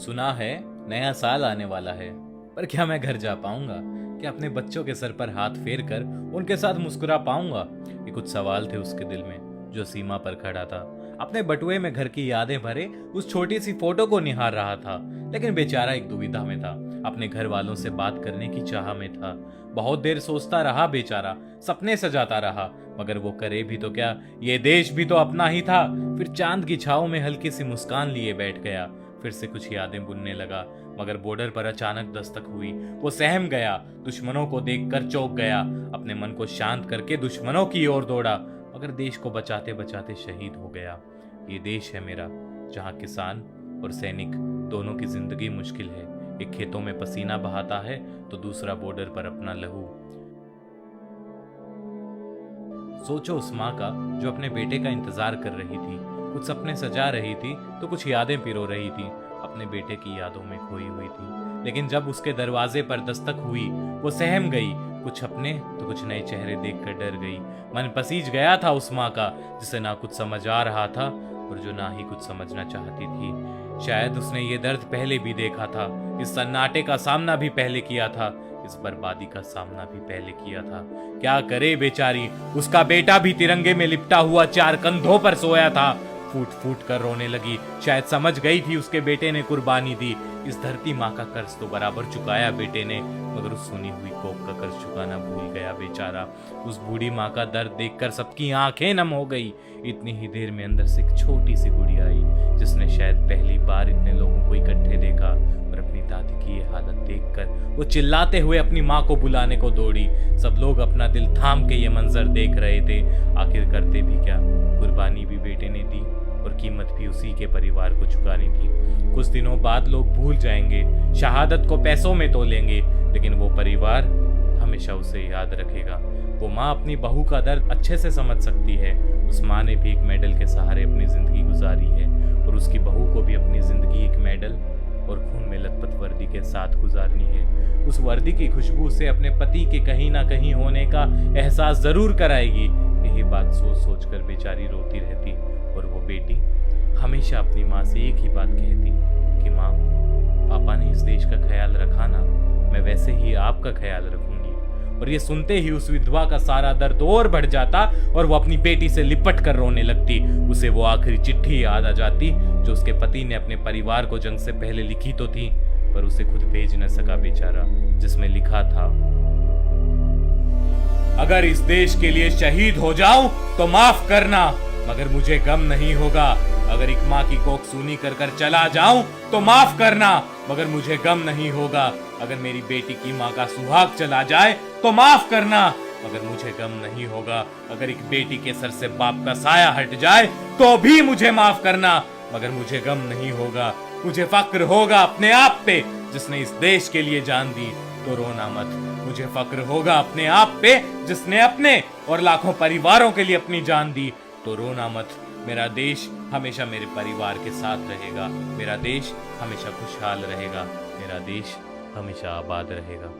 सुना है नया साल आने वाला है, पर क्या मैं घर जा पाऊंगा? क्या अपने बच्चों के सर पर हाथ फेर कर उनके साथ मुस्कुरा पाऊंगा? ये कुछ सवाल थे उसके दिल में जो सीमा पर खड़ा था। अपने बटुए में घर की यादें भरे उस छोटी सी फोटो को निहार रहा था, लेकिन बेचारा एक दुविधा में था। अपने घर वालों से बात करने की चाह में था। बहुत देर सोचता रहा बेचारा, सपने सजाता रहा, मगर वो करे भी तो क्या, ये देश भी तो अपना ही था। फिर चांद की छाव में हल्की सी मुस्कान लिए बैठ गया। फिर से कुछ यादें बुनने लगा, मगर बॉर्डर पर अचानक दस्तक हुई। वो सहम गया, दुश्मनों को देखकर चौंक गया। अपने मन को शांत करके दुश्मनों की ओर दौड़ा, मगर देश को बचाते बचाते शहीद हो गया। ये देश है मेरा, जहाँ किसान और सैनिक दोनों की जिंदगी मुश्किल है। एक खेतों में पसीना बहाता है तो दूसरा बॉर्डर पर अपना लहू। सोचो उस माँ का जो अपने बेटे का इंतजार कर रही थी, कुछ सपने सजा रही थी तो कुछ यादें पिरो रही थी, अपने बेटे की यादों में खोई हुई थी। लेकिन जब उसके दरवाजे पर दस्तक हुई, वो सहम गई। कुछ अपने तो कुछ नए चेहरे देखकर डर गई। मन पसीज गया था उस माँ का, जिसे ना कुछ समझ आ रहा था और जो ना ही कुछ समझना चाहती थी। शायद उसने ये दर्द पहले भी देखा था, इस सन्नाटे का सामना भी पहले किया था, इस बर्बादी का सामना भी पहले किया था। क्या करे बेचारी, उसका बेटा भी तिरंगे में लिपटा हुआ 4 कंधों पर सोया था। फूट फूट कर रोने लगी। शायद समझ गई थी उसके बेटे ने कुर्बानी दी। इस धरती माँ का कर्ज तो बराबर चुकाया बेटे ने, मगर उस सुनी हुई कोप का कर्ज चुकाना भूल गया बेचारा। उस बूढ़ी माँ का दर्द देखकर सबकी आंखें नम हो गई। इतनी ही देर में अंदर से एक छोटी सी गुड़िया आई, जिसने शायद पहली बार इतने लोगों को इकट्ठे देखा। और अपनी दादी की ये हालत देखकर वो चिल्लाते हुए अपनी माँ को बुलाने को दौड़ी। सब लोग अपना दिल थाम के ये मंजर देख रहे थे। आखिर करते भी क्या, कुर्बानी भी बेटे ने दी और कीमत भी उसी के परिवार को चुकानी थी। कुछ दिनों बाद लोग भूल जाएंगे, शहादत को पैसों में तोलेंगे, लेकिन वो परिवार हमेशा उसे याद रखेगा। वो माँ अपनी बहू का दर्द अच्छे से समझ सकती है। उस माँ ने भी एक मेडल के सहारे अपनी जिंदगी गुजारी है, और उसकी बहू को भी अपनी जिंदगी एक मेडल और खून में लथपथ वर्दी के साथ गुजारनी है। उस वर्दी की खुशबू से अपने पति के कहीं ना कहीं होने का एहसास जरूर कराएगी। यही बात सोच सोच कर बेचारी रोती रहती, और वो बेटी हमेशा अपनी माँ से एक ही बात कहती कि माँ, पापा ने इस देश का ख्याल रखा ना, मैं वैसे ही आपका ख्याल रखूंगी। और ये सुनते ही उस विधवा का सारा दर्द और बढ़ जाता और वो अपनी बेटी से लिपट कर रोने लगती। उसे वो आखिरी चिट्ठी याद आ जाती जो उसके पति ने अपने परिवार को जंग से पहले लिखी तो थी, पर उसे खुद भेज न सका बेचारा, जिसमें लिखा था, अगर इस देश के लिए शहीद हो जाऊं तो माफ करना, मगर मुझे गम नहीं होगा। अगर एक माँ की कोख सूनी कर कर चला जाऊं तो माफ करना, मगर मुझे गम नहीं होगा। अगर मेरी बेटी की माँ का सुहाग चला जाए तो माफ करना, मगर मुझे गम नहीं होगा। अगर एक बेटी के सर से बाप का साया हट जाए तो भी मुझे माफ करना, मगर मुझे गम नहीं होगा। मुझे फक्र होगा अपने आप पे, जिसने इस देश के लिए जान दी, तो रोना मत। मुझे फक्र होगा अपने आप पे, जिसने अपने और लाखों परिवारों के लिए अपनी जान दी, तो रोना मत। मेरा देश हमेशा मेरे परिवार के साथ रहेगा। मेरा देश हमेशा खुशहाल रहेगा। मेरा देश हमेशा आबाद रहेगा।